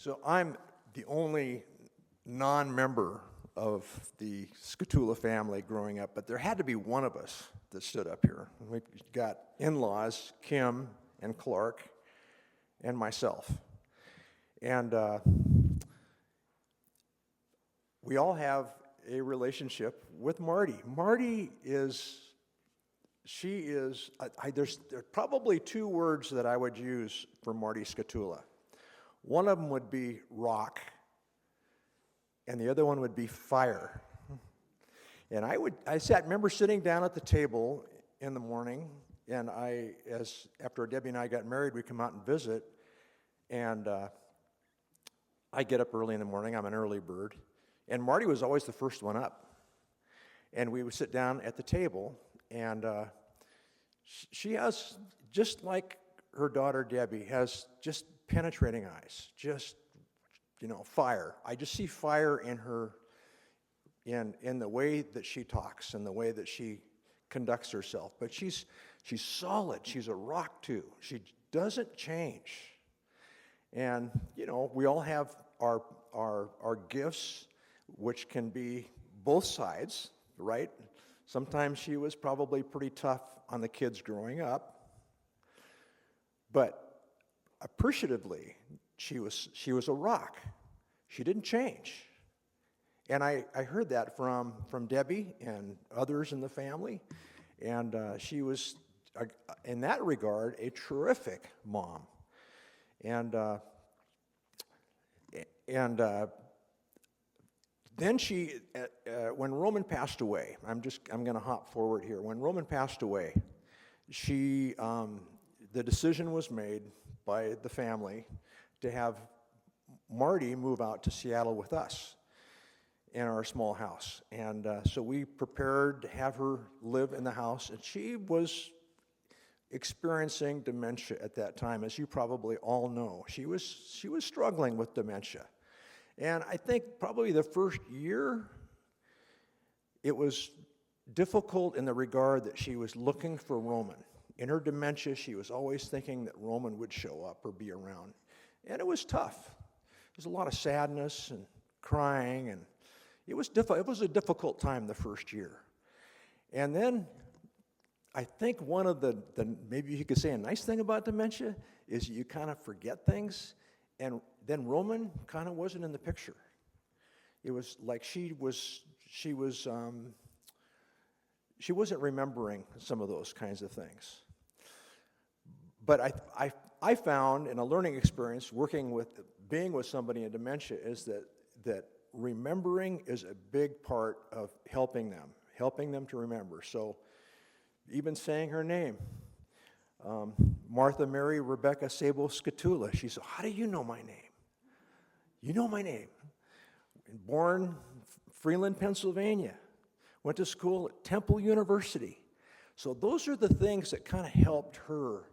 So I'm the only non-member of the Scatula family growing up, but there had to be one of us that stood up here. We've got in-laws, Kim and Clark, and myself. And we all have a relationship with Marty. Marty is, there's probably two words that I would use for Marty Scatula. One of them would be rock, and the other one would be fire. And I remember sitting down at the table in the morning, and after Debbie and I got married, we come out and visit, and I get up early in the morning. I'm an early bird, and Marty was always the first one up. And we would sit down at the table, and she has, just like her daughter Debbie, has just penetrating eyes, just, fire. I just see fire in her, in the way that she talks and the way that she conducts herself. But she's solid. She's a rock too. She doesn't change. And we all have our gifts, which can be both sides, right? Sometimes she was probably pretty tough on the kids growing up, but appreciatively, she was a rock. She didn't change. And I heard that from Debbie and others in the family, and she was, in that regard, a terrific mom. And then she, when Roman passed away, I'm going to hop forward here. When Roman passed away, the decision was made by the family to have Marty move out to Seattle with us in our small house. And so we prepared to have her live in the house, and she was experiencing dementia at that time, as you probably all know. She was struggling with dementia. And I think probably the first year, it was difficult in the regard that she was looking for Roman. In her dementia, she was always thinking that Roman would show up or be around. And it was tough. There was a lot of sadness and crying, and it was a difficult time the first year. And then I think one of the maybe you could say a nice thing about dementia is you kind of forget things, and then Roman kind of wasn't in the picture. It was like she wasn't remembering some of those kinds of things. But I found in a learning experience being with somebody in dementia is that remembering is a big part of helping them to remember. So even saying her name, Martha Mary Rebecca Sable Scatula, she said, "How do you know my name?" You know my name. Born Freeland, Pennsylvania. Went to school at Temple University. So those are the things that kind of helped her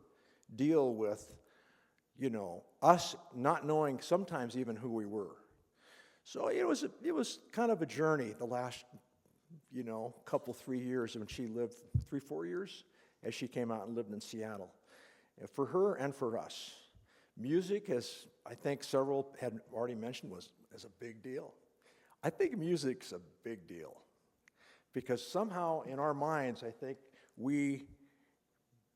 deal with, us not knowing sometimes even who we were. So it was kind of a journey the last, couple, 3 years when she lived, 3-4 years, as she came out and lived in Seattle. And for her and for us. Music, as I think several had already mentioned, is a big deal. I think music's a big deal. Because somehow in our minds, I think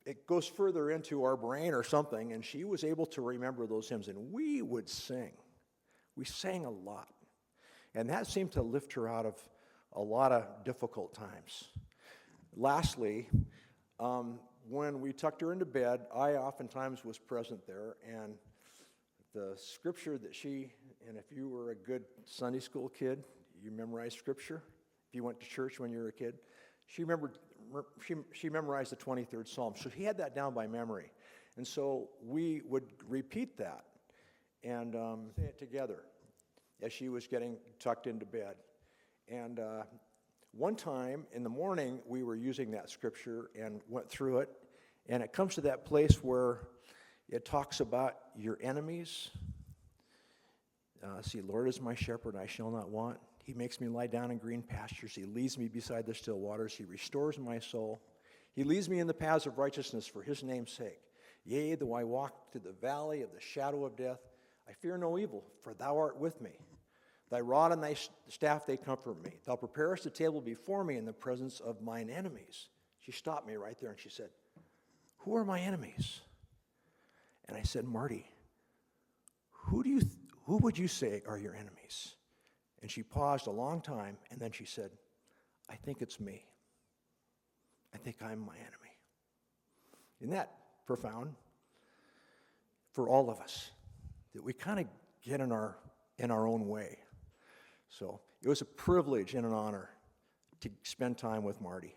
it goes further into our brain or something, and she was able to remember those hymns, and we would sing. We sang a lot. And that seemed to lift her out of a lot of difficult times. Lastly, when we tucked her into bed, I oftentimes was present there, and the scripture that and if you were a good Sunday school kid, you memorized scripture. If you went to church when you were a kid, she memorized the 23rd Psalm. So she had that down by memory. And so we would repeat that and say it together as she was getting tucked into bed. And one time in the morning, we were using that scripture and went through it. And it comes to that place where it talks about your enemies. Lord is my shepherd, I shall not want. He makes me lie down in green pastures. He leads me beside the still waters. He restores my soul. He leads me in the paths of righteousness for his name's sake. Yea, though I walk through the valley of the shadow of death, I fear no evil, for thou art with me. Thy rod and thy staff, they comfort me. Thou preparest a table before me in the presence of mine enemies. She stopped me right there and she said, who are my enemies? And I said, Marty, who would you say are your enemies? And she paused a long time, and then she said, I think it's me. I think I'm my enemy. Isn't that profound? For all of us, that we kind of get in our own way. So it was a privilege and an honor to spend time with Marty.